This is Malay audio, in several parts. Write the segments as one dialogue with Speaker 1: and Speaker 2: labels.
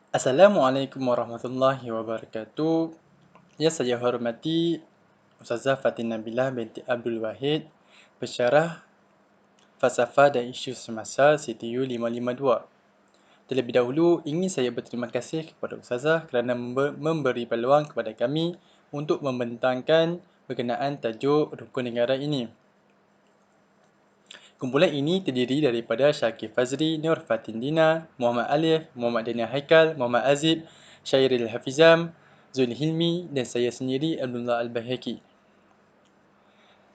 Speaker 1: Assalamualaikum warahmatullahi wabarakatuh. Yang saya hormati Ustazah Fatin Nabilah binti Abdul Wahid, pensyarah falsafah dan isu semasa CTU 552. Terlebih dahulu, ingin saya berterima kasih kepada Ustazah kerana memberi peluang kepada kami untuk membentangkan berkenaan tajuk rukun negara ini. Kumpulan ini terdiri daripada Syakir Fazri, Nur Fatin Dina, Muhammad Alif, Muhammad Daniel Haikal, Muhammad Azib, Syairil Hafizam, Zul Hilmi dan saya sendiri Abdullah Al-Bahaki.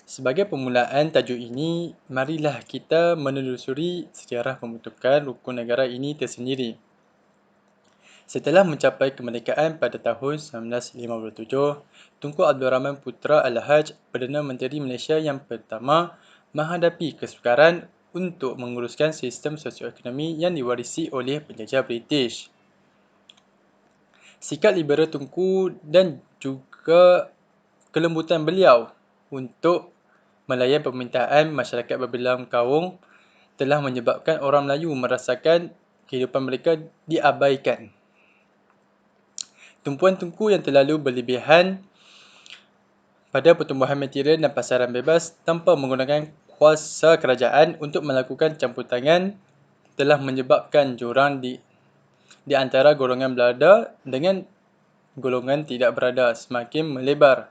Speaker 1: Sebagai permulaan tajuk ini, marilah kita menelusuri sejarah pembentukan rukun negara ini tersendiri. Setelah mencapai kemerdekaan pada tahun 1957, Tunku Abdul Rahman Putra Al-Haj, Perdana Menteri Malaysia yang pertama, menghadapi kesukaran untuk menguruskan sistem sosioekonomi yang diwarisi oleh penjajah British. Sikap liberal Tunku dan juga kelembutan beliau untuk melayan permintaan masyarakat berbelang kaum telah menyebabkan orang Melayu merasakan kehidupan mereka diabaikan. Tumpuan Tunku yang terlalu berlebihan pada pertumbuhan material dan pasaran bebas tanpa menggunakan kuasa kerajaan untuk melakukan campur tangan telah menyebabkan jurang di antara golongan berada dengan golongan tidak berada semakin melebar.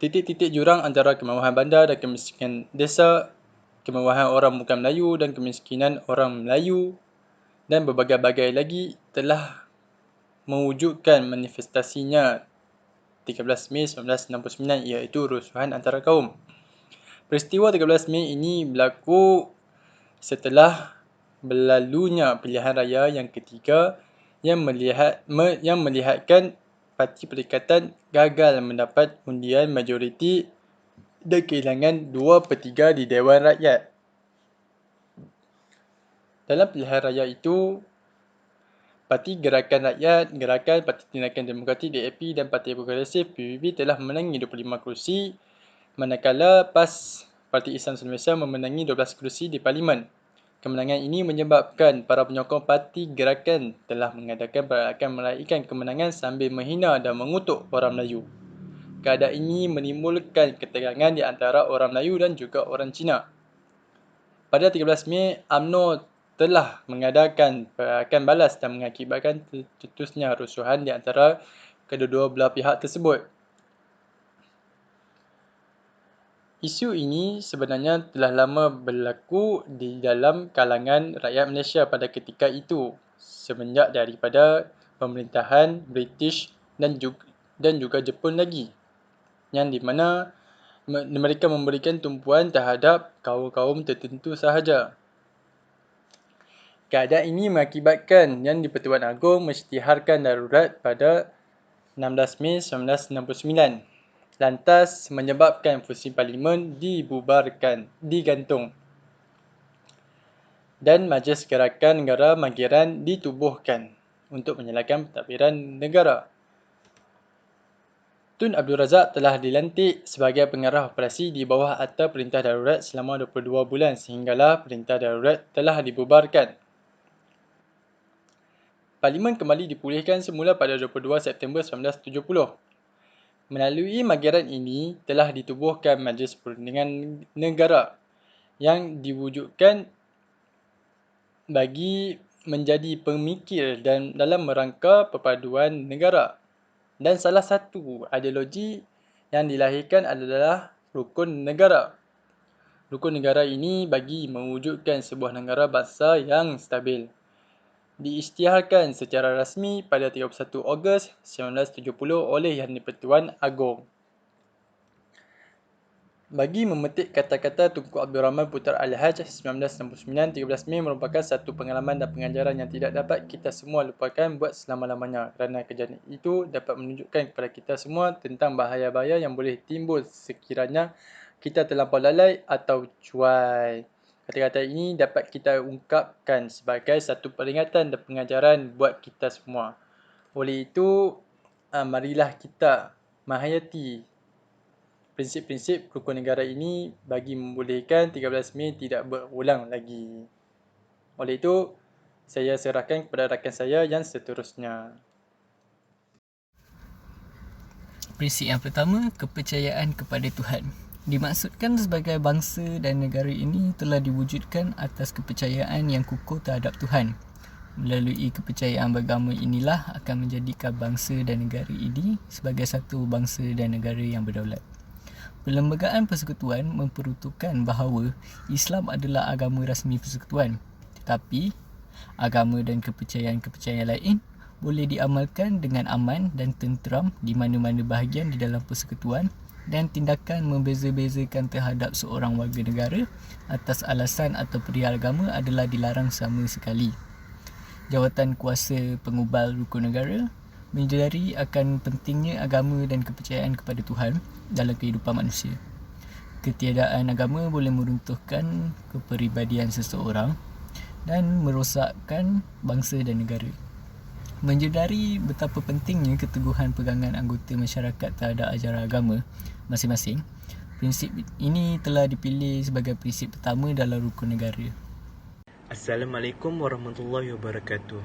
Speaker 1: Titik-titik jurang antara kemewahan bandar dan kemiskinan desa, kemewahan orang bukan Melayu dan kemiskinan orang Melayu dan berbagai-bagai lagi telah mewujudkan manifestasinya 13 Mei 1969 iaitu rusuhan antara kaum. Peristiwa 13 Mei ini berlaku setelah berlalunya pilihan raya yang ketiga yang melihatkan Parti Perikatan gagal mendapat undian majoriti dan kehilangan 2/3 di Dewan Rakyat. Dalam pilihan raya itu, Parti Gerakan Rakyat, Gerakan Parti Tindakan Demokratik DAP dan Parti Progresif PBB telah memenangi 25 kerusi, manakala PAS Parti Islam Malaysia memenangi 12 kerusi di Parlimen. Kemenangan ini menyebabkan para penyokong Parti Gerakan telah mengadakan perayaan meraihkan kemenangan sambil menghina dan mengutuk orang Melayu. Keadaan ini menimbulkan ketegangan di antara orang Melayu dan juga orang Cina. Pada 13 Mei, UMNO telah mengadakan perayaan balas dan mengakibatkan tercetusnya rusuhan di antara kedua-dua belah pihak tersebut. Isu ini sebenarnya telah lama berlaku di dalam kalangan rakyat Malaysia pada ketika itu, semenjak daripada pemerintahan British dan juga Jepun lagi, yang di mana mereka memberikan tumpuan terhadap kaum-kaum tertentu sahaja. Keadaan ini mengakibatkan yang di-Pertuan Agong mengisytiharkan darurat pada 16 Mei 1969. Lantas menyebabkan fungsi Parlimen digantung. Dan Majlis Gerakan Negara Magiran ditubuhkan untuk menyalakan pentadbiran negara. Tun Abdul Razak telah dilantik sebagai pengarah operasi di bawah Akta Perintah Darurat selama 22 bulan sehinggalah Perintah Darurat telah dibubarkan. Parlimen kembali dipulihkan semula pada 22 September 1970. Melalui magiran ini telah ditubuhkan Majlis Perundingan Negara yang diwujudkan bagi menjadi pemikir dan dalam merangka perpaduan negara. Dan salah satu ideologi yang dilahirkan adalah rukun negara. Rukun negara ini bagi mewujudkan sebuah negara bangsa yang stabil. Diisytiharkan secara rasmi pada 31 Ogos 1970 oleh Yang di-Pertuan Agong. Bagi memetik kata-kata Tunku Abdul Rahman Putra Al-Haj 1969, 13 Mei merupakan satu pengalaman dan pengajaran yang tidak dapat kita semua lupakan buat selama-lamanya kerana kejadian itu dapat menunjukkan kepada kita semua tentang bahaya-bahaya yang boleh timbul sekiranya kita terlampau lalai atau cuai. Kata-kata ini dapat kita ungkapkan sebagai satu peringatan dan pengajaran buat kita semua. Oleh itu, marilah kita menghayati prinsip-prinsip rukun negara ini bagi membolehkan 13 Mei tidak berulang lagi. Oleh itu, Saya serahkan kepada rakan saya yang seterusnya.
Speaker 2: Prinsip yang pertama, kepercayaan kepada Tuhan. Dimaksudkan sebagai bangsa dan negara ini telah diwujudkan atas kepercayaan yang kukuh terhadap Tuhan. Melalui kepercayaan beragama inilah akan menjadikan bangsa dan negara ini sebagai satu bangsa dan negara yang berdaulat. Perlembagaan persekutuan memperuntukkan bahawa Islam adalah agama rasmi persekutuan. Tetapi, agama dan kepercayaan-kepercayaan lain boleh diamalkan dengan aman dan tenteram di mana-mana bahagian di dalam persekutuan, dan tindakan membeza-bezakan terhadap seorang warga negara atas alasan atau perihal agama adalah dilarang sama sekali. Jawatan kuasa pengubal rukun negara menyedari akan pentingnya agama dan kepercayaan kepada Tuhan dalam kehidupan manusia. Ketiadaan agama boleh meruntuhkan kepribadian seseorang dan merosakkan bangsa dan negara. Menyedari betapa pentingnya keteguhan pegangan anggota masyarakat terhadap ajaran agama masing-masing, prinsip ini telah dipilih sebagai prinsip pertama dalam rukun negara.
Speaker 3: Assalamualaikum warahmatullahi wabarakatuh.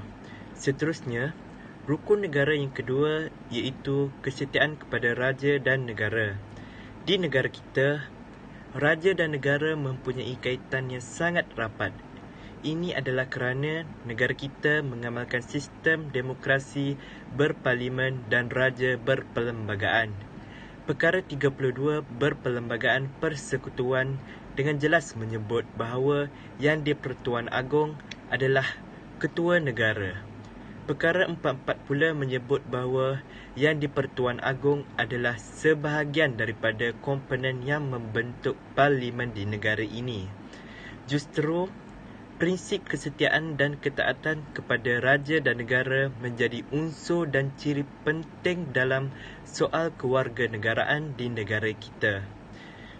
Speaker 3: Seterusnya, rukun negara yang kedua iaitu kesetiaan kepada raja dan negara. Di negara kita, raja dan negara mempunyai kaitan yang sangat rapat. Ini adalah kerana negara kita mengamalkan sistem demokrasi berparlimen dan raja berperlembagaan. Perkara 32 berperlembagaan persekutuan dengan jelas menyebut bahawa Yang di-Pertuan Agong adalah ketua negara. Perkara 44 pula menyebut bahawa Yang di-Pertuan Agong adalah sebahagian daripada komponen yang membentuk parlimen di negara ini. Justru, prinsip kesetiaan dan ketaatan kepada raja dan negara menjadi unsur dan ciri penting dalam soal kewarganegaraan di negara kita.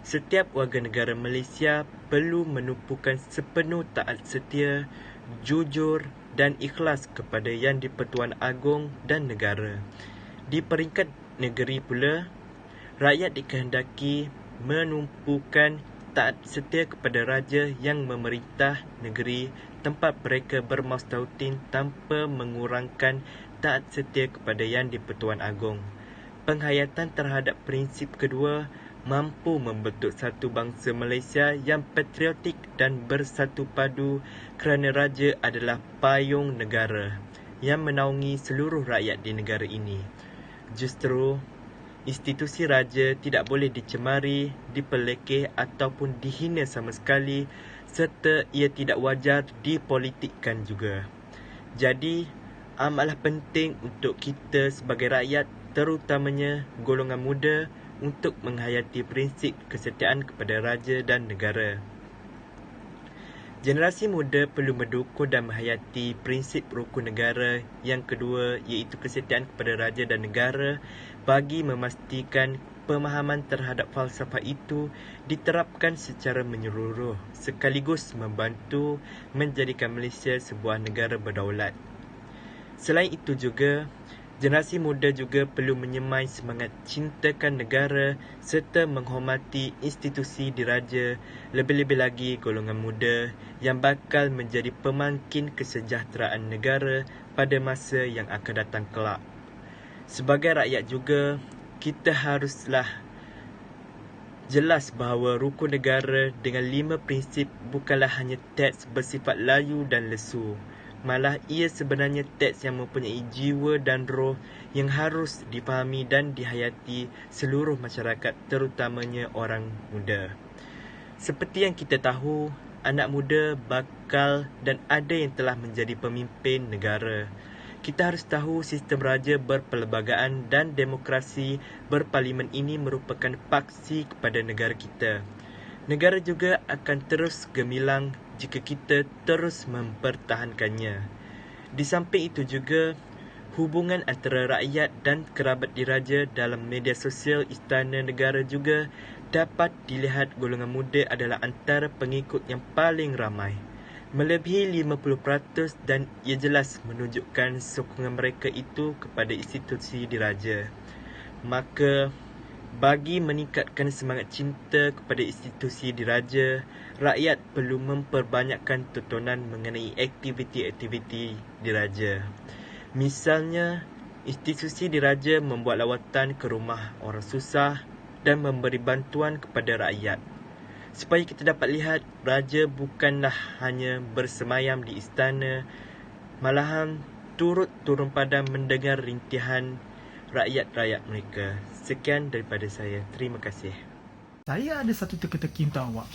Speaker 3: Setiap warga negara Malaysia perlu menumpukan sepenuh taat setia, jujur dan ikhlas kepada Yang di-Pertuan Agong dan negara. Di peringkat negeri pula, rakyat dikehendaki menumpukan taat setia kepada raja yang memerintah negeri tempat mereka bermastautin tanpa mengurangkan taat setia kepada Yang di-Pertuan Agong. Penghayatan terhadap prinsip kedua mampu membentuk satu bangsa Malaysia yang patriotik dan bersatu padu kerana raja adalah payung negara yang menaungi seluruh rakyat di negara ini. Justru, institusi raja tidak boleh dicemari, dipelekeh ataupun dihina sama sekali, serta ia tidak wajar dipolitikkan juga. Jadi, amatlah penting untuk kita sebagai rakyat, terutamanya golongan muda, untuk menghayati prinsip kesetiaan kepada raja dan negara. Generasi muda perlu mendukung dan menghayati prinsip rukun negara yang kedua iaitu kesetiaan kepada raja dan negara bagi memastikan pemahaman terhadap falsafah itu diterapkan secara menyeluruh sekaligus membantu menjadikan Malaysia sebuah negara berdaulat. Selain itu juga, generasi muda juga perlu menyemai semangat cintakan negara serta menghormati institusi diraja, lebih-lebih lagi golongan muda yang bakal menjadi pemangkin kesejahteraan negara pada masa yang akan datang kelak. Sebagai rakyat juga, kita haruslah jelas bahawa rukun negara dengan 5 prinsip bukanlah hanya teks bersifat layu dan lesu. Malah ia sebenarnya teks yang mempunyai jiwa dan roh yang harus dipahami dan dihayati seluruh masyarakat, terutamanya orang muda. Seperti yang kita tahu, anak muda bakal dan ada yang telah menjadi pemimpin negara. Kita harus tahu sistem raja berperlembagaan dan demokrasi berparlimen ini merupakan paksi kepada negara kita. Negara juga akan terus gemilang jika kita terus mempertahankannya. Di samping itu juga, hubungan antara rakyat dan kerabat diraja dalam media sosial istana negara juga dapat dilihat golongan muda adalah antara pengikut yang paling ramai. Melebihi 50% dan ia jelas menunjukkan sokongan mereka itu kepada institusi diraja. Maka, Bagi meningkatkan semangat cinta kepada institusi diraja, rakyat perlu memperbanyakkan tontonan mengenai aktiviti-aktiviti diraja. Misalnya, institusi diraja membuat lawatan ke rumah orang susah dan memberi bantuan kepada rakyat. Supaya kita dapat lihat, raja bukanlah hanya bersemayam di istana, malahan turut turun padam mendengar rintihan rakyat-rakyat mereka. Sekian daripada saya. Terima kasih.
Speaker 4: Saya ada satu teka-teki untuk awak.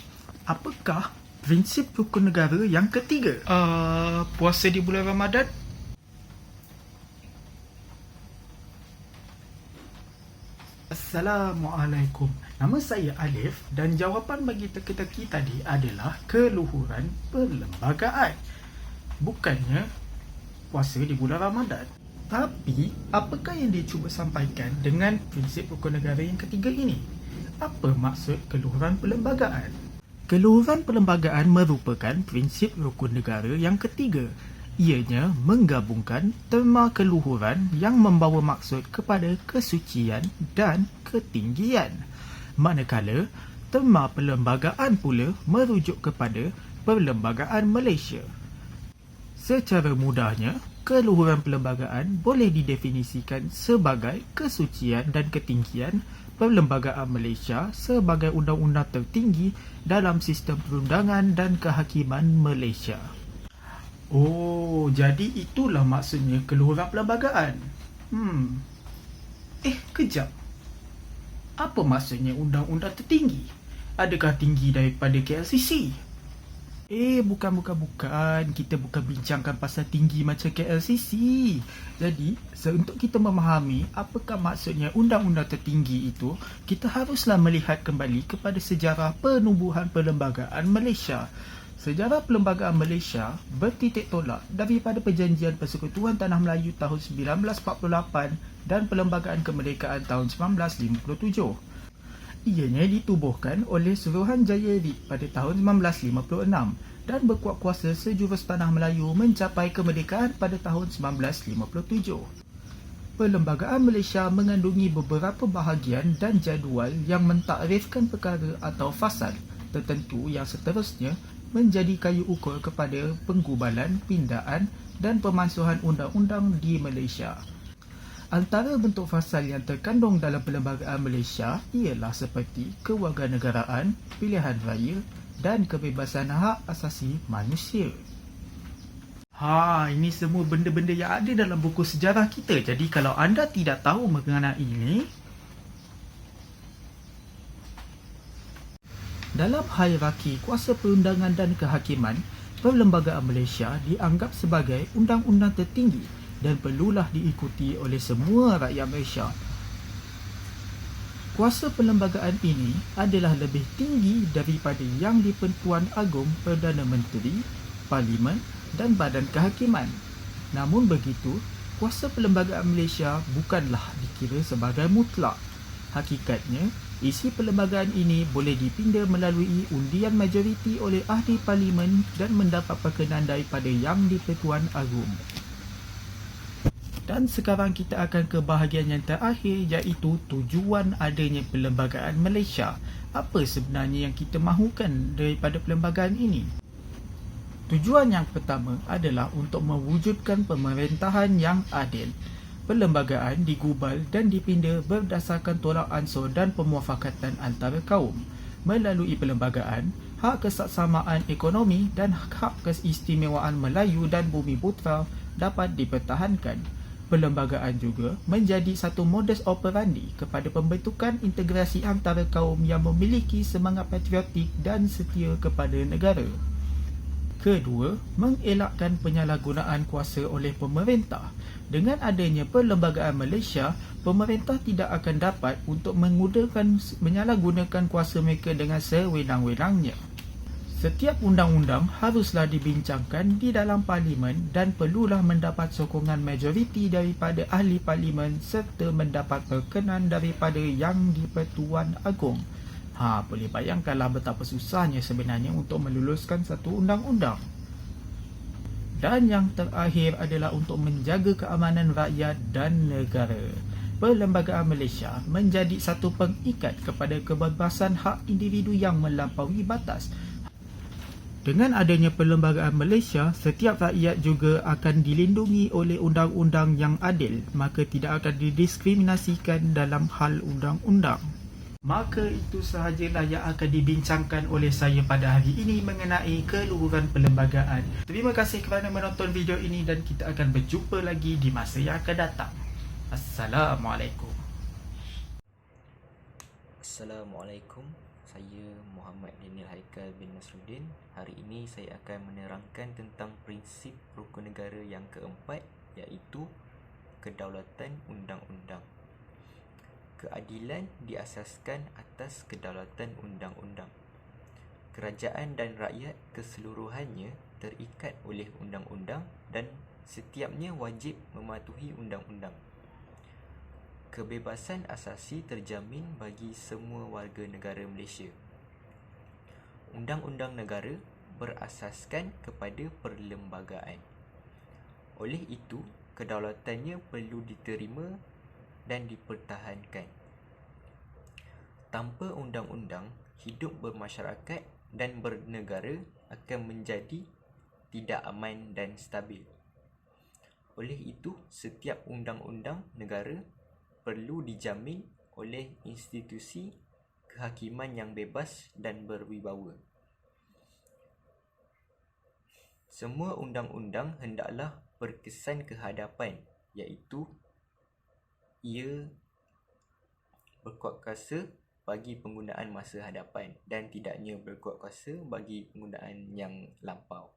Speaker 4: Apakah prinsip rukun negara yang ketiga? Puasa di bulan Ramadan? Assalamualaikum. Nama saya Alif dan jawapan bagi teka-teki tadi adalah keluhuran perlembagaan. Bukannya puasa di bulan Ramadan. Tapi, apakah yang dia cuba sampaikan dengan prinsip rukun negara yang ketiga ini? Apa maksud keluhuran perlembagaan? Keluhuran perlembagaan merupakan prinsip rukun negara yang ketiga. Ianya menggabungkan terma keluhuran yang membawa maksud kepada kesucian dan ketinggian. Manakala, terma perlembagaan pula merujuk kepada Perlembagaan Malaysia. Secara mudahnya, keluhuran perlembagaan boleh didefinisikan sebagai kesucian dan ketinggian Perlembagaan Malaysia sebagai undang-undang tertinggi dalam sistem perundangan dan kehakiman Malaysia. Oh, jadi itulah maksudnya keluhuran perlembagaan. Kejap. Apa maksudnya undang-undang tertinggi? Adakah tinggi daripada KLCC? Bukan. Kita bukan bincangkan pasal tinggi macam KLCC. Jadi, untuk kita memahami apakah maksudnya undang-undang tertinggi itu, kita haruslah melihat kembali kepada sejarah penubuhan perlembagaan Malaysia. Sejarah perlembagaan Malaysia bertitik tolak daripada Perjanjian Persekutuan Tanah Melayu tahun 1948 dan Perlembagaan Kemerdekaan tahun 1957. Ianya ditubuhkan oleh Suruhanjaya Rit pada tahun 1956 dan berkuat kuasa sejurus Tanah Melayu mencapai kemerdekaan pada tahun 1957. Perlembagaan Malaysia mengandungi beberapa bahagian dan jadual yang mentakrifkan perkara atau fasal tertentu yang seterusnya menjadi kayu ukur kepada penggubalan, pindaan dan pemansuhan undang-undang di Malaysia. Antara bentuk fasal yang terkandung dalam Perlembagaan Malaysia ialah seperti kewarganegaraan, pilihan raya dan kebebasan hak asasi manusia. Ini semua benda-benda yang ada dalam buku sejarah kita. Jadi kalau anda tidak tahu mengenai ini, dalam hierarki kuasa perundangan dan kehakiman, Perlembagaan Malaysia dianggap sebagai undang-undang tertinggi dan perlulah diikuti oleh semua rakyat Malaysia. Kuasa perlembagaan ini adalah lebih tinggi daripada yang di-Pertuan Agong Perdana Menteri, Parlimen dan Badan Kehakiman. Namun begitu, kuasa perlembagaan Malaysia bukanlah dikira sebagai mutlak. Hakikatnya, isi perlembagaan ini boleh dipinda melalui undian majoriti oleh ahli parlimen dan mendapat perkenan daripada Yang di-Pertuan Agong. Dan sekarang kita akan ke bahagian yang terakhir, iaitu tujuan adanya Perlembagaan Malaysia. Apa sebenarnya yang kita mahukan daripada perlembagaan ini? Tujuan yang pertama adalah untuk mewujudkan pemerintahan yang adil. Perlembagaan digubal dan dipinda berdasarkan tolak ansur dan pemuafakatan antara kaum. Melalui perlembagaan, hak kesaksamaan ekonomi dan hak keistimewaan Melayu dan Bumi Putra dapat dipertahankan. Perlembagaan juga menjadi satu modus operandi kepada pembentukan integrasi antara kaum yang memiliki semangat patriotik dan setia kepada negara. Kedua, mengelakkan penyalahgunaan kuasa oleh pemerintah. Dengan adanya Perlembagaan Malaysia, pemerintah tidak akan dapat untuk menyalahgunakan kuasa mereka dengan sewenang-wenangnya. Setiap undang-undang haruslah dibincangkan di dalam parlimen dan perlulah mendapat sokongan majoriti daripada ahli parlimen serta mendapat perkenan daripada Yang di-Pertuan Agong. Boleh bayangkanlah betapa susahnya sebenarnya untuk meluluskan satu undang-undang. Dan yang terakhir adalah untuk menjaga keamanan rakyat dan negara. Perlembagaan Malaysia menjadi satu pengikat kepada kebebasan hak individu yang melampaui batas. Dengan adanya Perlembagaan Malaysia, setiap rakyat juga akan dilindungi oleh undang-undang yang adil, maka tidak akan didiskriminasikan dalam hal undang-undang. Maka itu sahajalah yang akan dibincangkan oleh saya pada hari ini mengenai keluhuran perlembagaan. Terima kasih kerana menonton video ini dan kita akan berjumpa lagi di masa yang akan datang. Assalamualaikum.
Speaker 5: Assalamualaikum. Saya Muhammad Daniel Haikal bin Nasruddin. Hari ini saya akan menerangkan tentang prinsip rukun negara yang keempat, iaitu kedaulatan undang-undang. Keadilan diasaskan atas kedaulatan undang-undang. Kerajaan dan rakyat keseluruhannya terikat oleh undang-undang dan setiapnya wajib mematuhi undang-undang. Kebebasan asasi terjamin bagi semua warga negara Malaysia. Undang-undang negara berasaskan kepada perlembagaan. Oleh itu, kedaulatannya perlu diterima dan dipertahankan. Tanpa undang-undang, hidup bermasyarakat dan bernegara akan menjadi tidak aman dan stabil. Oleh itu, setiap undang-undang negara perlu dijamin oleh institusi kehakiman yang bebas dan berwibawa. Semua undang-undang hendaklah berkesan kehadapan, iaitu ia berkuat kuasa bagi penggunaan masa hadapan dan tidaknya berkuat kuasa bagi penggunaan yang lampau.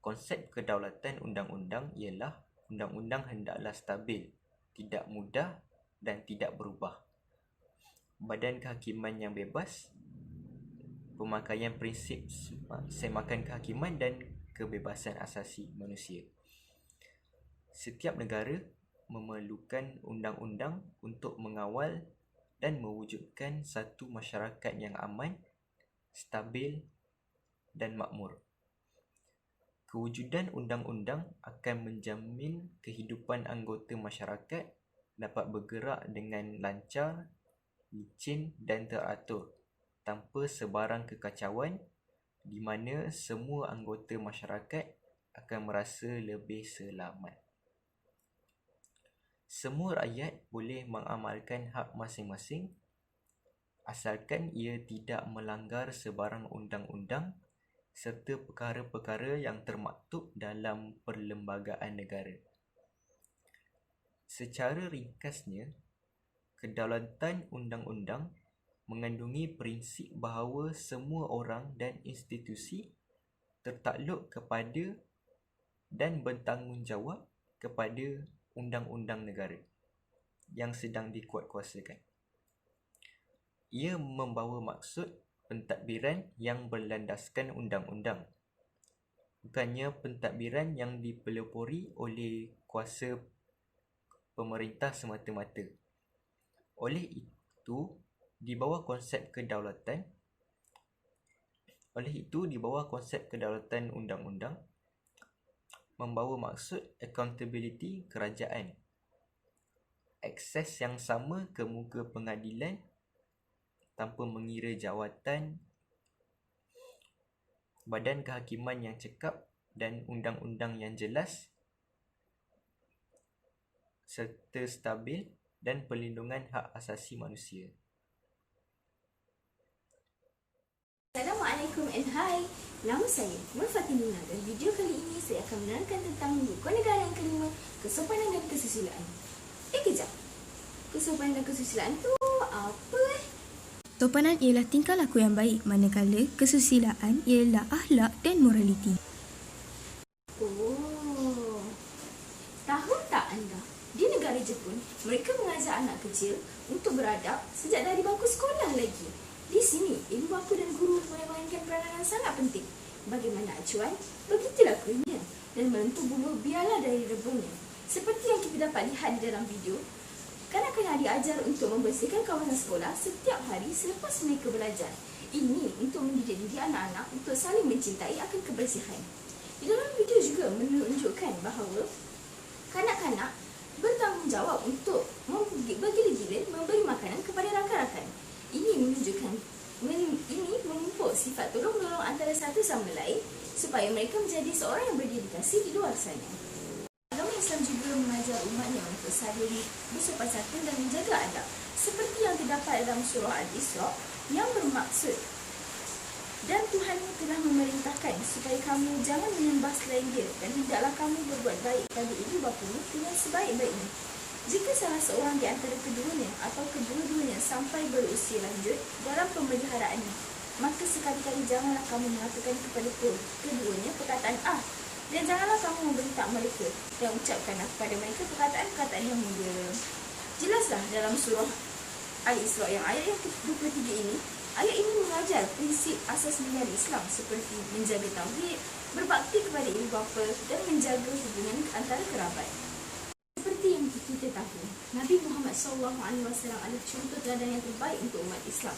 Speaker 5: Konsep kedaulatan undang-undang ialah undang-undang hendaklah stabil, tidak mudah dan tidak berubah. Badan kehakiman yang bebas, pemakaian prinsip semakan kehakiman dan kebebasan asasi manusia. Setiap negara memerlukan undang-undang untuk mengawal dan mewujudkan satu masyarakat yang aman, stabil dan makmur. Kewujudan undang-undang akan menjamin kehidupan anggota masyarakat dapat bergerak dengan lancar, licin dan teratur tanpa sebarang kekacauan, di mana semua anggota masyarakat akan merasa lebih selamat. Semua rakyat boleh mengamalkan hak masing-masing asalkan ia tidak melanggar sebarang undang-undang serta perkara-perkara yang termaktub dalam perlembagaan negara. Secara ringkasnya, kedaulatan undang-undang mengandungi prinsip bahawa semua orang dan institusi tertakluk kepada dan bertanggungjawab kepada undang-undang negara yang sedang dikuatkuasakan. Ia membawa maksud pentadbiran yang berlandaskan undang-undang, bukannya pentadbiran yang dipelopori oleh kuasa pemerintah semata-mata. Oleh itu, di bawah konsep kedaulatan undang-undang membawa maksud accountability kerajaan, akses yang sama ke muka pengadilan tanpa mengira jawatan, badan kehakiman yang cekap dan undang-undang yang jelas serta stabil dan perlindungan hak asasi manusia.
Speaker 6: Assalamualaikum and hi. Nama saya Nur Fatimina dan video kali ini saya akan menerangkan tentang rukun negara yang kelima, kesopanan dan kesusilaan. Kejap. Kesopanan dan kesusilaan tu apa
Speaker 7: Sopanan ialah tingkah laku yang baik, manakala kesusilaan ialah akhlak dan moraliti.
Speaker 6: Oh. Tahu tak anda? Di negara Jepun, mereka mengajar anak kecil untuk beradab sejak dari bangku sekolah lagi. Di sini, ibu bapa dan guru memainkan peranan yang sangat penting. Bagaimana acuan, begitulah kerunya. Dan melentur bulu biarlah dari rebungnya. Seperti yang kita dapat lihat di dalam video, kanak-kanak diajar untuk membersihkan kawasan sekolah setiap hari selepas mereka belajar. Ini untuk mendidik diri anak-anak untuk saling mencintai akan kebersihan. Di dalam video juga menunjukkan bahawa kanak-kanak bertanggungjawab bertanggungjawab untuk bergila-gila memberi makanan kepada rakan-rakan. Ini memupuk sifat tolong-menolong antara satu sama lain supaya mereka menjadi seorang yang berdedikasi di luar sana. Agama Islam juga mengajar umatnya untuk saling bersopan santun dan menjaga adab, seperti yang terdapat dalam surah Al-Isra yang bermaksud, dan Tuhanmu telah memerintahkan supaya kamu jangan menyembah selain dia, dan hendaklah kamu berbuat baik pada ibu bapamu dengan sebaik-baiknya. Jika salah seorang di antara keduanya atau kedua-duanya sampai berusia lanjut dalam pemeliharaannya, maka sekali-kali janganlah kamu mengatakan kepada keduanya perkataan dan janganlah kamu membentak mereka dan ucapkanlah kepada mereka perkataan-perkataan yang mulia. Jelaslah dalam surah Al-Isra yang ayat yang ke-23 ini, ayat ini mengajar prinsip asas negara Islam seperti menjaga tauhid, berbakti kepada ibu bapa dan menjaga hubungan antara kerabat. Seperti yang kita tahu, Nabi Muhammad SAW adalah contoh teladan yang terbaik untuk umat Islam.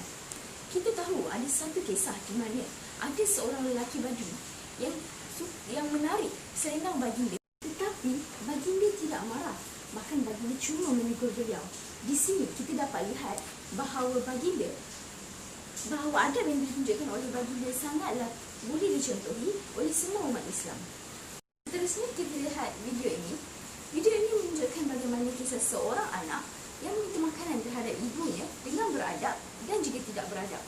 Speaker 6: Kita tahu ada satu kisah di mana ada seorang lelaki Badui yang menarik selendang baginda, tetapi baginda tidak marah, bahkan baginda cuma menegur beliau. Di sini kita dapat lihat bahawa adab yang ditunjukkan oleh baginda sangatlah boleh dicontohi oleh semua umat Islam. Seterusnya kita lihat video ini. Video ini menunjukkan bagaimana kisah seorang anak yang meminta makanan terhadap ibunya dengan beradab dan juga tidak beradab.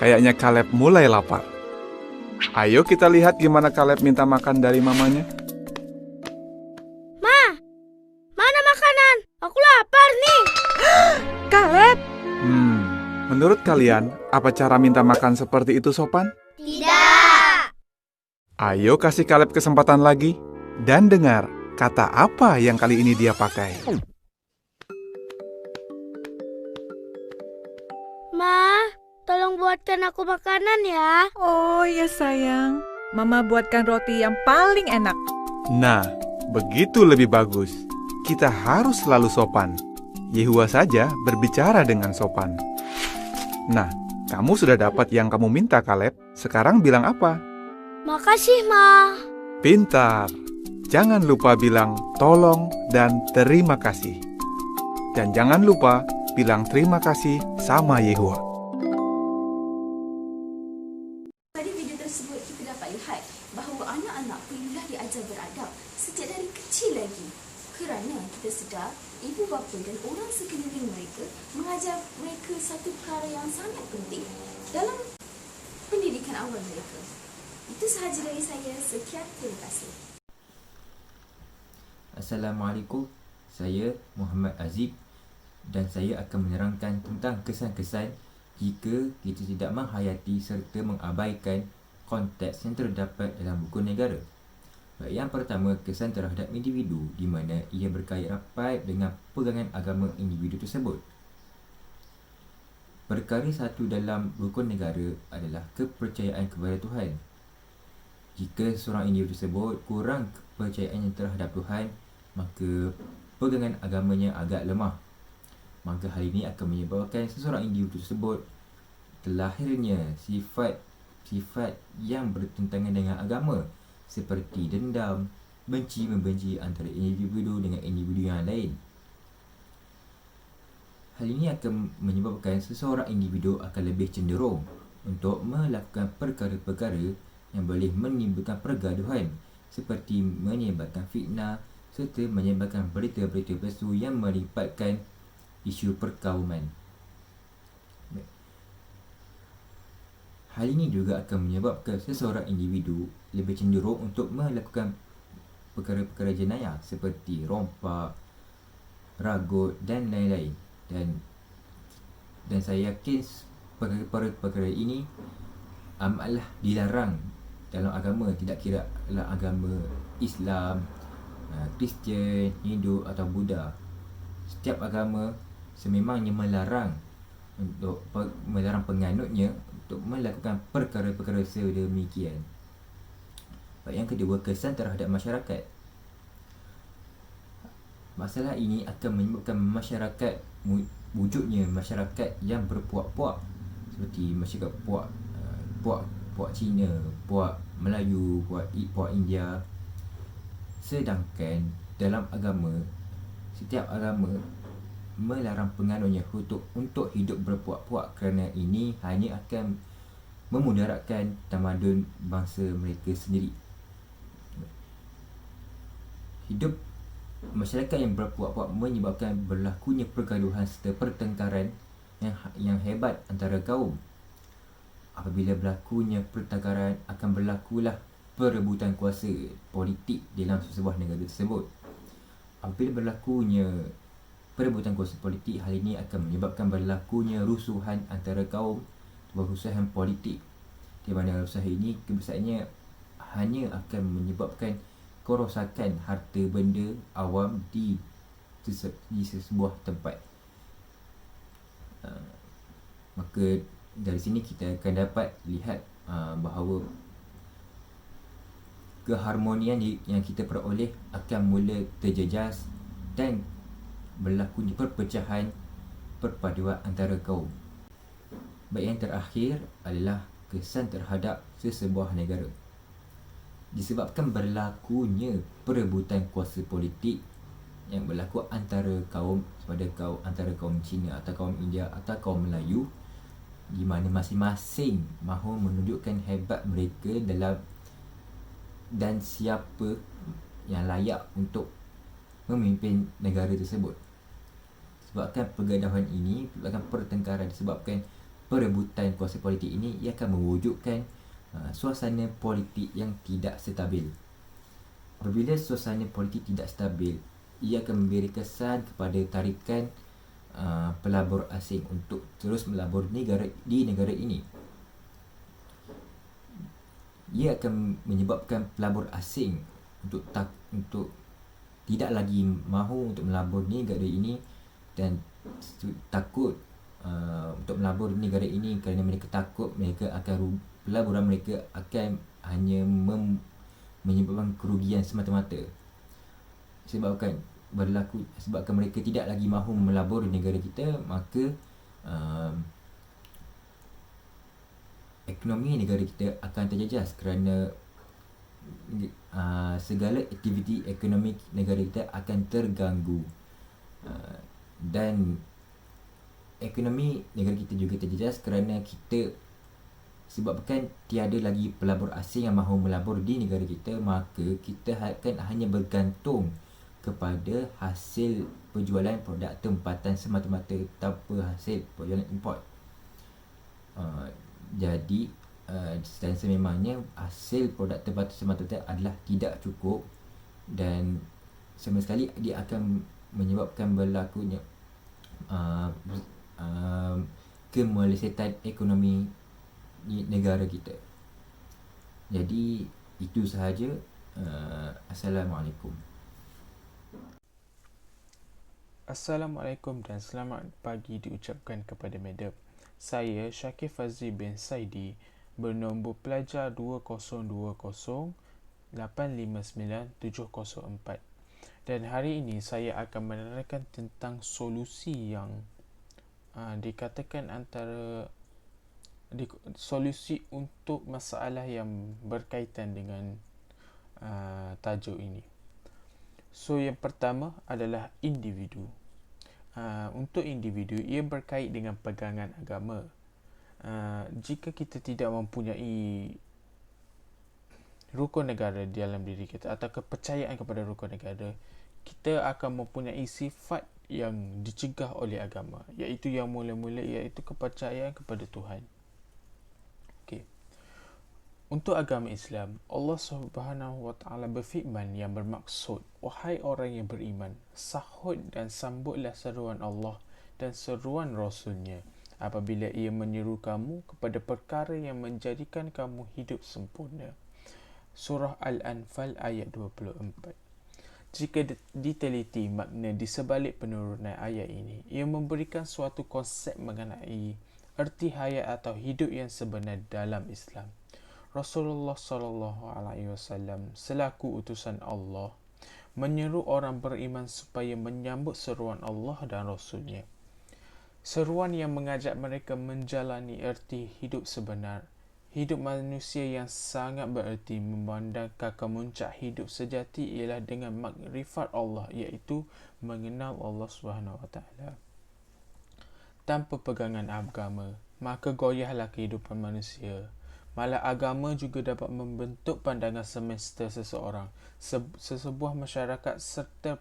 Speaker 8: Kayaknya Caleb mulai lapar. Ayo kita lihat gimana Caleb minta makan dari mamanya.
Speaker 9: Ma, mana makanan? Aku lapar nih.
Speaker 10: Caleb?
Speaker 8: Menurut kalian, apa cara minta makan seperti itu sopan?
Speaker 9: Tidak.
Speaker 8: Ayo kasih Caleb kesempatan lagi. Dan dengar, kata apa yang kali ini dia pakai.
Speaker 9: Ma, tolong buatkan aku makanan ya.
Speaker 10: Oh ya sayang, Mama buatkan roti yang paling enak.
Speaker 8: Nah, begitu lebih bagus. Kita harus selalu sopan. Yehua saja berbicara dengan sopan. Nah, kamu sudah dapat yang kamu minta, Caleb. Sekarang bilang apa?
Speaker 9: Makasih, Ma.
Speaker 8: Pintar. Jangan lupa bilang tolong dan terima kasih. Dan jangan lupa bilang terima kasih sama Yehua.
Speaker 6: Pada video tersebut kita dapat lihat bahawa anak-anak perlulah diajar beradab sejak dari kecil lagi. Kerana kita sedar ibu bapa dan orang sekeliling mereka mengajar mereka satu perkara yang sangat penting dalam pendidikan awal mereka. Itu sahaja dari saya. Sekian, terima kasih.
Speaker 5: Assalamualaikum, saya Muhammad Azib dan saya akan menerangkan tentang kesan-kesan jika kita tidak menghayati serta mengabaikan konteks yang terdapat dalam buku negara. Baik, yang pertama, kesan terhadap individu di mana ia berkait rapat dengan pegangan agama individu tersebut. Perkara satu dalam rukun negara adalah kepercayaan kepada Tuhan. Jika seorang individu tersebut kurang kepercayaannya terhadap Tuhan, maka pegangan agamanya agak lemah. Maka hal ini akan menyebabkan seseorang individu tersebut terlahirnya sifat yang bertentangan dengan agama, seperti dendam, benci-membenci antara individu dengan individu yang lain. Hal ini akan menyebabkan seseorang individu akan lebih cenderung untuk melakukan perkara-perkara yang boleh menimbulkan pergaduhan, seperti menyebarkan fitnah serta menyebarkan berita-berita palsu yang melibatkan isu perkauman. Hal ini juga akan menyebabkan seseorang individu lebih cenderung untuk melakukan perkara-perkara jenayah seperti rompak, ragut dan lain-lain. Dan saya yakin perkara-perkara ini amatlah dilarang dalam agama, tidak kira lah agama Islam, Kristian, Hindu atau Buddha. Setiap agama sememangnya melarang penganutnya
Speaker 11: untuk melakukan perkara-perkara sedemikian. Yang kedua, kesan terhadap masyarakat. Masalah ini akan menyebabkan masyarakat, wujudnya masyarakat yang berpuak-puak, seperti masyarakat puak Cina, puak Melayu, puak India. Sedangkan dalam agama, setiap agama melarang penganutnya untuk hidup berpuak-puak, kerana ini hanya akan memudaratkan tamadun bangsa mereka sendiri. Hidup masyarakat yang berpuak-puak menyebabkan berlakunya pergaduhan serta pertengkaran yang hebat antara kaum. Apabila berlakunya pertengkaran, akan berlakulah perebutan kuasa politik dalam sebuah negara tersebut. Apabila berlakunya perebutan kuasa politik, hal ini akan menyebabkan berlakunya rusuhan antara kaum, rusuhan politik, di mana rusuhan ini kebiasaannya hanya akan menyebabkan kerosakan harta benda awam di sebuah tempat. Maka dari sini kita akan dapat lihat bahawa keharmonian yang kita peroleh akan mula terjejas dan berlakunya perpecahan, perpaduan antara kaum. Baik, yang terakhir adalah kesan terhadap sesebuah negara. Disebabkan berlakunya perebutan kuasa politik yang berlaku antara kaum, antara kaum Cina atau kaum India atau kaum Melayu, di mana masing-masing mahu menunjukkan hebat mereka dan siapa yang layak untuk memimpin negara tersebut. Sebabkan pergaduhan ini, sebabkan pertengkaran, disebabkan perebutan kuasa politik ini, ia akan mewujudkan suasana politik yang tidak stabil. Apabila suasana politik tidak stabil, ia akan memberi kesan kepada tarikan pelabur asing untuk terus melabur di negara ini. Ia akan menyebabkan pelabur asing untuk tidak lagi mahu untuk melabur di negara ini dan takut untuk melabur di negara ini, kerana mereka takut pelaburan mereka akan hanya menyebabkan kerugian semata-mata. Sebabkan mereka tidak lagi mahu melabur di negara kita, maka ekonomi negara kita akan terjejas, kerana segala aktiviti ekonomi negara kita akan terganggu, dan ekonomi negara kita juga terjejas kerana sebabkan tiada lagi pelabur asing yang mahu melabur di negara kita, maka kita akan hanya bergantung kepada hasil penjualan produk tempatan semata-mata tanpa hasil penjualan import. Jadi dan sememangnya hasil produk tempatan semata-mata adalah tidak cukup, dan sama sekali dia akan menyebabkan berlakunya kemelesetan ekonomi di negara kita. Jadi itu sahaja. Assalamualaikum.
Speaker 12: Assalamualaikum dan selamat pagi diucapkan kepada Madam. Saya Syakir Fazli bin Saidi, bernombor pelajar 2020859704, dan hari ini saya akan menerangkan tentang solusi yang dikatakan solusi untuk masalah yang berkaitan dengan tajuk ini. So, yang pertama adalah individu. Untuk individu, ia berkait dengan pegangan agama. Jika kita tidak mempunyai rukun negara di dalam diri kita atau kepercayaan kepada rukun negara, kita akan mempunyai sifat yang dicegah oleh agama, iaitu yang mula-mula iaitu kepercayaan kepada Tuhan. Untuk agama Islam, Allah Subhanahu wa Ta'ala berfirman yang bermaksud, wahai orang yang beriman, sahut dan sambutlah seruan Allah dan seruan Rasulnya apabila ia menyeru kamu kepada perkara yang menjadikan kamu hidup sempurna. Surah Al-Anfal ayat 24. Jika diteliti makna di sebalik penurunan ayat ini, ia memberikan suatu konsep mengenai erti hayat atau hidup yang sebenar dalam Islam. Rasulullah SAW selaku utusan Allah menyeru orang beriman supaya menyambut seruan Allah dan Rasulnya. Seruan yang mengajak mereka menjalani erti hidup sebenar. Hidup manusia yang sangat bererti memandangkan kemuncak hidup sejati ialah dengan makrifat Allah, iaitu mengenal Allah SWT. Tanpa pegangan agama, maka goyahlah kehidupan manusia. Malah agama juga dapat membentuk pandangan semesta seseorang, sesebuah masyarakat serta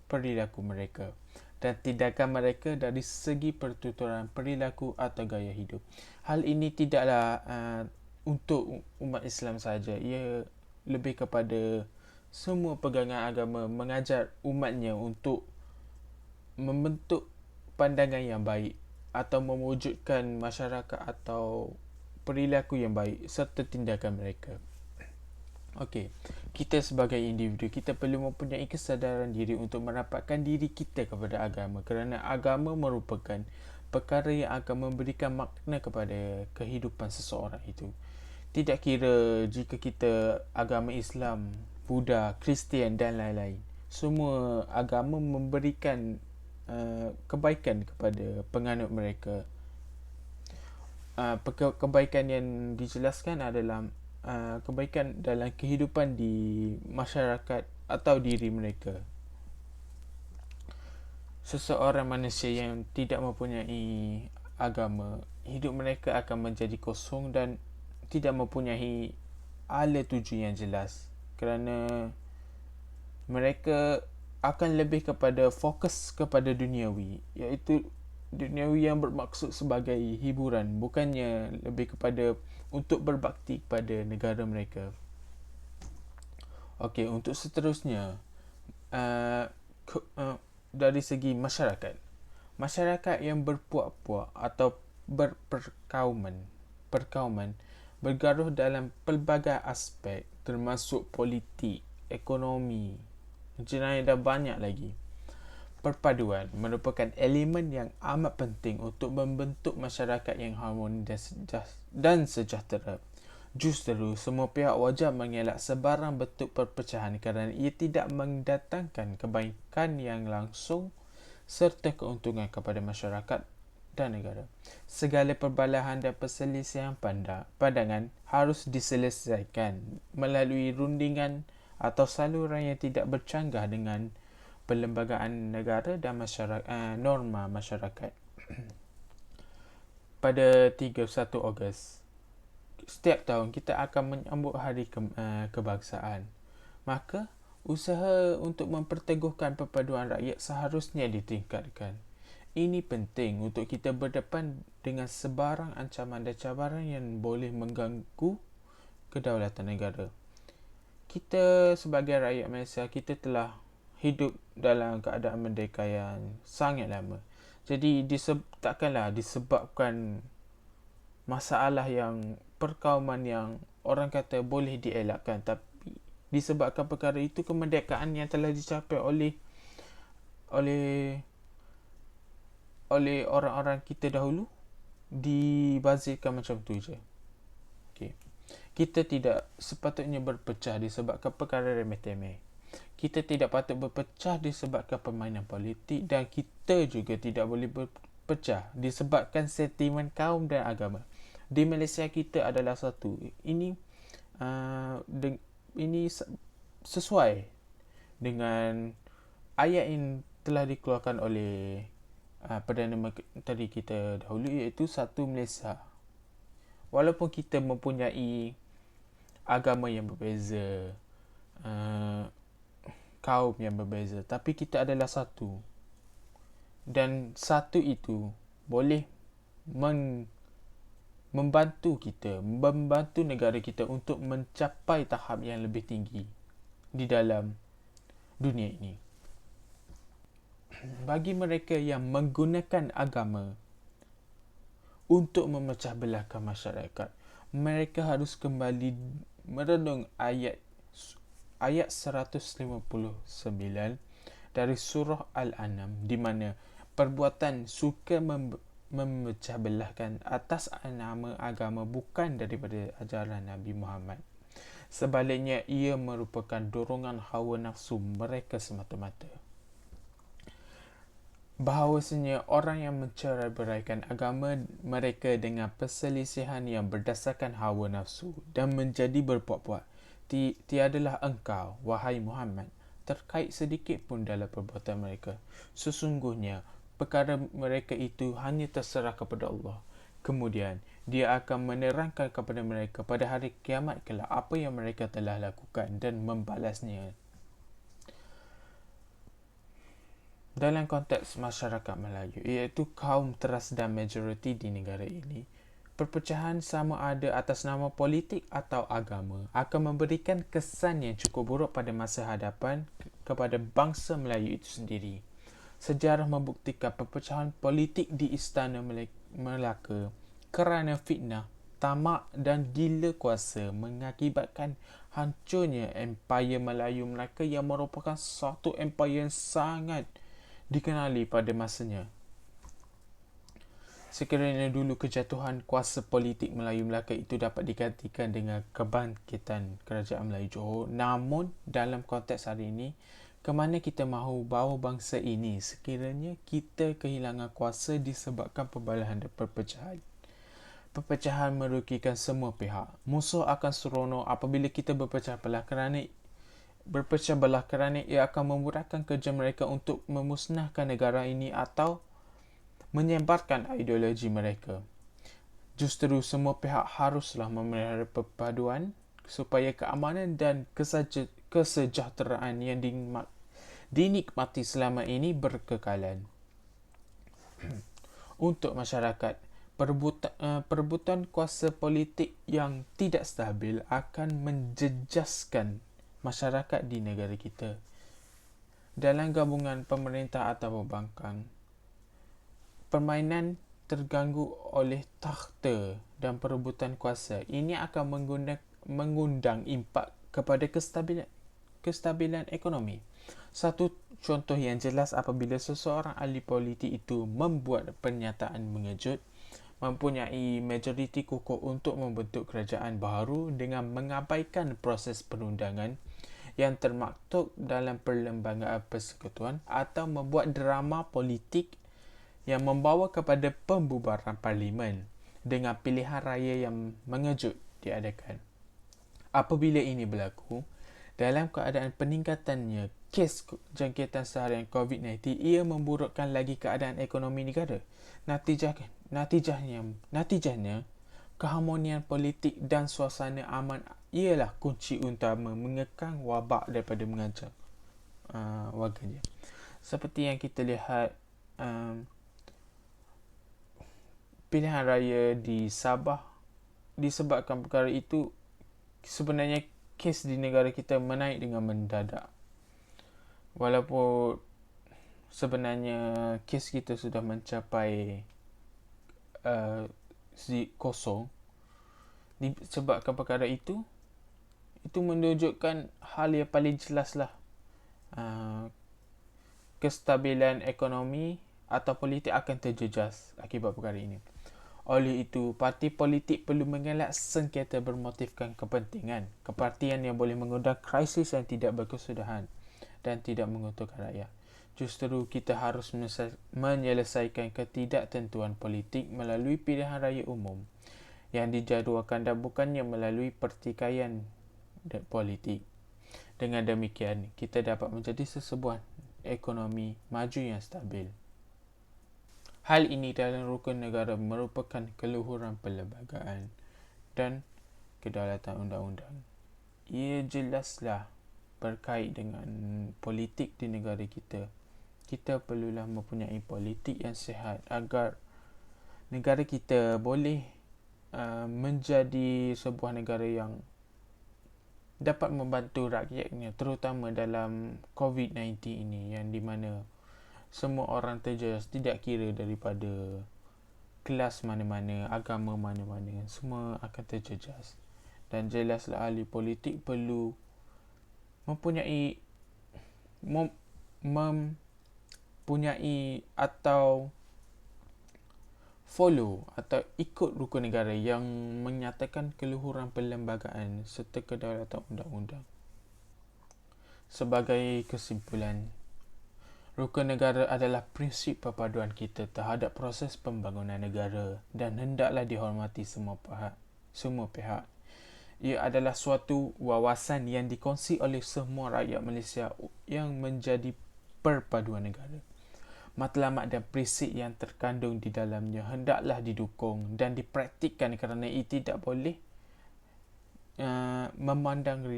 Speaker 12: perilaku mereka dan tindakan mereka dari segi pertuturan perilaku atau gaya hidup. Hal ini tidaklah untuk umat Islam saja. Ia lebih kepada semua pegangan agama mengajar umatnya untuk membentuk pandangan yang baik atau mewujudkan masyarakat atau perilaku yang baik serta tindakan mereka. Okey, kita sebagai individu, kita perlu mempunyai kesadaran diri untuk merapatkan diri kita kepada agama, kerana agama merupakan perkara yang akan memberikan makna kepada kehidupan seseorang itu. Tidak kira jika kita agama Islam, Buddha, Kristian dan lain-lain. Semua agama memberikan kebaikan kepada penganut mereka. Kebaikan yang dijelaskan adalah kebaikan dalam kehidupan di masyarakat atau diri mereka. Seseorang manusia yang tidak mempunyai agama, hidup mereka akan menjadi kosong dan tidak mempunyai ala tuju yang jelas, kerana mereka akan lebih kepada fokus kepada duniawi, iaitu duniawi yang bermaksud sebagai hiburan, bukannya lebih kepada untuk berbakti kepada negara mereka. Okey, untuk seterusnya, dari segi masyarakat yang berpuak-puak atau berperkauman bergaruh dalam pelbagai aspek termasuk politik, ekonomi, jenayah dan banyak lagi. Perpaduan merupakan elemen yang amat penting untuk membentuk masyarakat yang harmoni dan sejahtera. Justru, semua pihak wajar mengelak sebarang bentuk perpecahan kerana ia tidak mendatangkan kebaikan yang langsung serta keuntungan kepada masyarakat dan negara. Segala perbalahan dan perselisihan pandangan harus diselesaikan melalui rundingan atau saluran yang tidak bercanggah dengan perlembagaan negara dan norma masyarakat. Pada 31 Ogos setiap tahun kita akan menyambut Hari Kebangsaan. Maka usaha untuk memperteguhkan perpaduan rakyat seharusnya ditingkatkan. Ini penting untuk kita berdepan dengan sebarang ancaman dan cabaran yang boleh mengganggu kedaulatan negara. Kita sebagai rakyat Malaysia, kita telah hidup dalam keadaan merdeka yang sangat lama. Jadi takkanlah disebabkan masalah yang perkauman yang orang kata boleh dielakkan, tapi disebabkan perkara itu kemerdekaan yang telah dicapai oleh orang-orang kita dahulu dibazirkan macam tu je. Okay. Kita tidak sepatutnya berpecah disebabkan perkara remeh-temeh. Kita tidak patut berpecah disebabkan permainan politik, dan kita juga tidak boleh berpecah disebabkan sentimen kaum dan agama. Di Malaysia kita adalah satu. Ini sesuai dengan ayat yang telah dikeluarkan oleh Perdana Menteri kita dahulu, iaitu satu Malaysia. Walaupun kita mempunyai agama yang berbeza, kaum yang berbeza, tapi kita adalah satu. Dan satu itu boleh membantu negara kita untuk mencapai tahap yang lebih tinggi di dalam dunia ini. Bagi mereka yang menggunakan agama untuk memecah belahkan masyarakat, mereka harus kembali merenung ayat 159 dari surah Al-An'am, di mana perbuatan suka memecah belahkan atas nama agama bukan daripada ajaran Nabi Muhammad. Sebaliknya, ia merupakan dorongan hawa nafsu mereka semata-mata. Bahawasanya orang yang mencerai-beraikan agama mereka dengan perselisihan yang berdasarkan hawa nafsu dan menjadi berpuak-puak, tiadalah engkau, wahai Muhammad, terkait sedikit pun dalam perbuatan mereka. Sesungguhnya, perkara mereka itu hanya terserah kepada Allah. Kemudian, Dia akan menerangkan kepada mereka pada hari kiamat kelak apa yang mereka telah lakukan dan membalasnya. Dalam konteks masyarakat Melayu, iaitu kaum teras dan majoriti di negara ini, perpecahan sama ada atas nama politik atau agama akan memberikan kesan yang cukup buruk pada masa hadapan kepada bangsa Melayu itu sendiri. Sejarah membuktikan perpecahan politik di Istana Melaka kerana fitnah, tamak dan gila kuasa mengakibatkan hancurnya Empayar Melayu Melaka yang merupakan satu empayar yang sangat dikenali pada masanya. Sekiranya dulu kejatuhan kuasa politik Melayu Melaka itu dapat digantikan dengan kebangkitan Kerajaan Melayu Johor, namun dalam konteks hari ini, ke mana kita mahu bawa bangsa ini sekiranya kita kehilangan kuasa disebabkan pembalahan dan perpecahan. Perpecahan merugikan semua pihak. Musuh akan seronok apabila kita berpecah belah kerana ia akan memudahkan kerja mereka untuk memusnahkan negara ini atau menyebarkan ideologi mereka. Justru semua pihak haruslah memelihara perpaduan supaya keamanan dan kesejahteraan yang dinikmati selama ini berkekalan. Untuk masyarakat, perebutan kuasa politik yang tidak stabil akan menjejaskan masyarakat di negara kita. Dalam gabungan pemerintah atau pembangkang, permainan terganggu oleh takhta dan perebutan kuasa. Ini akan mengundang impak kepada kestabilan ekonomi. Satu contoh yang jelas apabila seseorang ahli politik itu membuat pernyataan mengejut, mempunyai majoriti kukuh untuk membentuk kerajaan baru dengan mengabaikan proses perundangan yang termaktub dalam Perlembagaan Persekutuan atau membuat drama politik yang membawa kepada pembubaran parlimen dengan pilihan raya yang mengejut diadakan. Apabila ini berlaku, dalam keadaan peningkatannya kes jangkitan seharian COVID-19, ia memburukkan lagi keadaan ekonomi negara. Natijahnya, keharmonian politik dan suasana aman ialah kunci utama mengekang wabak daripada mengancam warganya. Seperti yang kita lihat, pilihan raya di Sabah, disebabkan perkara itu, sebenarnya kes di negara kita menaik dengan mendadak. Walaupun sebenarnya kes kita sudah mencapai kosong, disebabkan perkara itu menunjukkan hal yang paling jelas lah. Kestabilan ekonomi atau politik akan terjejas akibat perkara ini. Oleh itu, parti politik perlu mengelak sengketa bermotifkan kepentingan, kepartian yang boleh mengundang krisis yang tidak berkesudahan dan tidak menguntungkan rakyat. Justru kita harus menyelesaikan ketidaktentuan politik melalui pilihan raya umum yang dijadualkan dan bukannya melalui pertikaian politik. Dengan demikian, kita dapat menjadi sesebuah ekonomi maju yang stabil. Hal ini dalam rukun negara merupakan keluhuran perlembagaan dan kedaulatan undang-undang. Ia jelaslah berkait dengan politik di negara kita. Kita perlulah mempunyai politik yang sihat agar negara kita boleh menjadi sebuah negara yang dapat membantu rakyatnya, terutama dalam COVID-19 ini, yang di mana semua orang terjejas, tidak kira daripada kelas mana-mana, agama mana-mana, semua akan terjejas. Dan jelaslah ahli politik perlu mempunyai atau follow atau ikut rukun negara yang menyatakan keluhuran perlembagaan serta kedaulatan undang-undang. Sebagai kesimpulan, rukun negara adalah prinsip perpaduan kita terhadap proses pembangunan negara dan hendaklah dihormati semua pihak. Ia adalah suatu wawasan yang dikongsi oleh semua rakyat Malaysia yang menjadi perpaduan negara. Matlamat dan prinsip yang terkandung di dalamnya hendaklah didukung dan dipraktikkan kerana ia tidak boleh memandang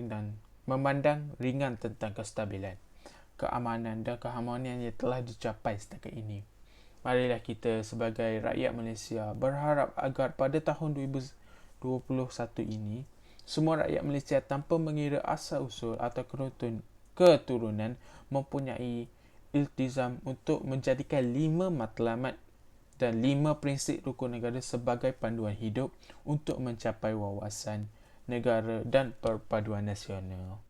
Speaker 12: ringan tentang kestabilan, keamanan dan keharmonian yang telah dicapai setakat ini. Marilah kita sebagai rakyat Malaysia berharap agar pada tahun 2021 ini semua rakyat Malaysia tanpa mengira asal-usul atau keturunan mempunyai iltizam untuk menjadikan 5 matlamat dan 5 prinsip rukun negara sebagai panduan hidup untuk mencapai wawasan negara dan perpaduan nasional.